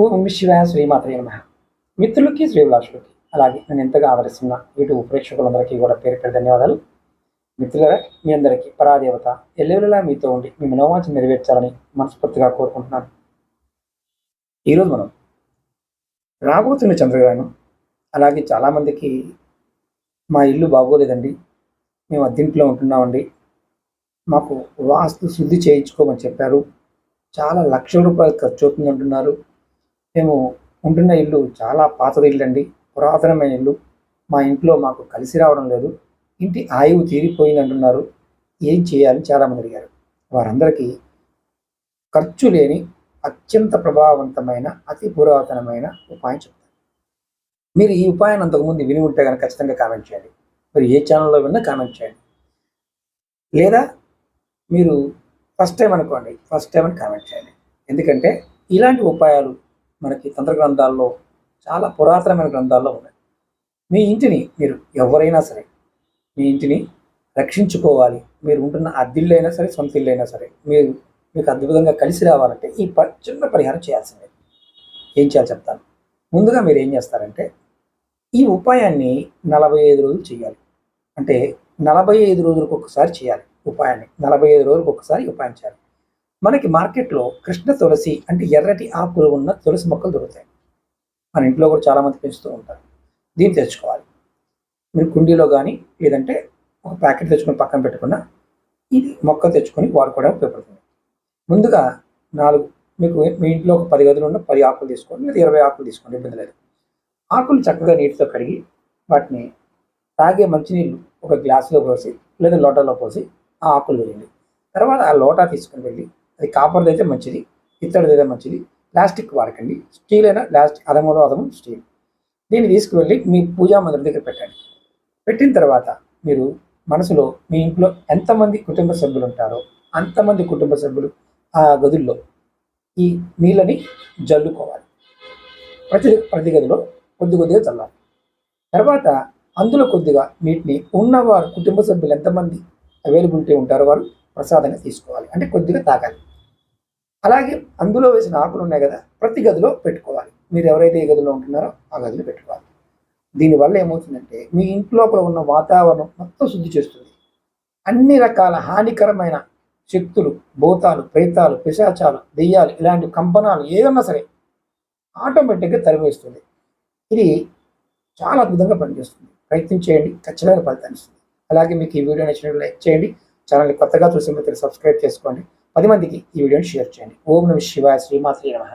ఓం శివాయ శ్రీమాత్రే నమః. మిత్రులకి, శ్రీభిలాషులకి, అలాగే నేను ఎంతగా ఆదరిస్తున్న యూట్యూబ్ ప్రేక్షకులందరికీ కూడా పేరు పేరు ధన్యవాదాలు. మిత్రులారా, మీ అందరికీ పరాదేవత ఎల్లవేళలా మీతో ఉండి మీ మనోవాంఛ నెరవేర్చాలని మనస్ఫూర్తిగా కోరుకుంటున్నాను. ఈరోజు మనం రాబోతున్న చంద్రగ్రహణం, అలాగే చాలామందికి మా ఇల్లు బాగోలేదండి, మేము అద్దెంట్లో ఉంటున్నామండి, మాకు వాస్తు శుద్ధి చేయించుకోమని చెప్పారు, చాలా లక్షల రూపాయలు ఖర్చు అవుతుంది అంటున్నారు, మేము ఉంటున్న ఇల్లు చాలా పాతది ఇల్లు అండి, పురాతనమైన ఇల్లు, మా ఇంట్లో మాకు కలిసి రావడం లేదు, ఇంటి ఆయువు తీరిపోయింది అంటున్నారు, ఏం చేయాలని చాలామంది అడిగారు. వారందరికీ ఖర్చు లేని అత్యంత ప్రభావవంతమైన అతి పురాతనమైన ఉపాయం చెప్తాను. మీరు ఈ ఉపాయాన్ని అంతకుముందు విని ఉంటే కనుక ఖచ్చితంగా కామెంట్ చేయండి. మీరు ఏ ఛానల్లో విన్నా కామెంట్ చేయండి. లేదా మీరు ఫస్ట్ టైం అనుకోండి, ఫస్ట్ టైం అని కామెంట్ చేయండి. ఎందుకంటే ఇలాంటి ఉపాయాలు మనకి తంత్ర గ్రంథాల్లో, చాలా పురాతనమైన గ్రంథాల్లో ఉన్నాయి. మీ ఇంటిని మీరు ఎవరైనా సరే, మీ ఇంటిని రక్షించుకోవాలి, మీరు ఉంటున్న అద్దిల్లు అయినా సరే, సొంత ఇల్లు అయినా సరే, మీకు అద్భుతంగా కలిసి రావాలంటే ఈ చిన్న పరిహారం చేయాల్సిందే. ఏం చేయాలో చెప్తాను. ముందుగా మీరు ఏం చేస్తారంటే, ఈ ఉపాయాన్ని 45 రోజులు చేయాలి. అంటే 45 రోజులకు ఒకసారి చేయాలి ఉపాయాన్ని. 45 రోజులకు ఒకసారి ఉపాయం చేయాలి. మనకి మార్కెట్లో కృష్ణ తులసి అంటే ఎర్రటి ఆకులు ఉన్న తులసి మొక్కలు దొరుకుతాయి. మన ఇంట్లో కూడా చాలామంది పెంచుతూ ఉంటారు. దీన్ని తెచ్చుకోవాలి. మీరు కుండీలో కానీ, లేదంటే ఒక ప్యాకెట్ తెచ్చుకొని పక్కన పెట్టుకున్న ఇది మొక్క తెచ్చుకొని వాడుకోవడానికి ఉపయోగపడుతుంది. ముందుగా 4 మీకు మీ ఇంట్లో ఒక 10 గదులు ఉన్న 10 ఆకులు తీసుకోండి, లేదా 20 ఆకులు తీసుకోండి, ఇబ్బంది లేదు. ఆకులు చక్కగా నీటితో కడిగి వాటిని తాగే మంచినీళ్ళు ఒక గ్లాసులో పోసి లేదా లోటాలో పోసి ఆ ఆకులు వేయండి. తర్వాత ఆ లోటా తీసుకుని వెళ్ళి, అది కాపర్ది అయితే మంచిది, ఇత్తడిది అయితే మంచిది, ప్లాస్టిక్ వాడకండి, స్టీల్ అయినా ప్లాస్టిక్, అదములో అదము స్టీల్. దీన్ని తీసుకువెళ్ళి మీ పూజా మందిరం దగ్గర పెట్టండి. పెట్టిన తర్వాత మీరు మనసులో మీ ఇంట్లో ఎంతమంది కుటుంబ సభ్యులు ఉంటారో అంతమంది కుటుంబ సభ్యులు ఆ గదుల్లో ఈ నీళ్ళని జల్లుకోవాలి. ప్రతి గదిలో కొద్దిగా చల్లాలి. తర్వాత అందులో కొద్దిగా నీటిని ఉన్నవారు కుటుంబ సభ్యులు ఎంతమంది అవైలబిలిటీ ఉంటారో వారు ప్రసాదంగా తీసుకోవాలి, అంటే కొద్దిగా తాగాలి. అలాగే అందులో వేసిన ఆకులు ఉన్నాయి కదా, ప్రతి గదిలో పెట్టుకోవాలి. మీరు ఎవరైతే ఏ గదిలో ఉంటున్నారో ఆ గదిలో పెట్టుకోవాలి. దీనివల్ల ఏమవుతుందంటే మీ ఇంట్లో ఉన్న వాతావరణం మొత్తం శుద్ధి చేస్తుంది. అన్ని రకాల హానికరమైన శక్తులు, భూతాలు, ప్రేతాలు, పిశాచాలు, దెయ్యాలు, ఇలాంటి కంపనాలు ఏదన్నా సరే ఆటోమేటిక్గా తరివేస్తుంది. ఇది చాలా అద్భుతంగా పనిచేస్తుంది. ప్రయత్నం చేయండి, ఖచ్చితమైన ఫలితాన్ని ఇస్తుంది. అలాగే మీకు ఈ వీడియో నచ్చినట్టు లైక్ చేయండి. ఛానల్ని కొత్తగా చూసే మిత్రులు సబ్స్క్రైబ్ చేసుకోండి. 10 మందికి ఈ వీడియోని షేర్ చేయండి. ఓం నమః శివాయ శ్రీమాత్రే నమః.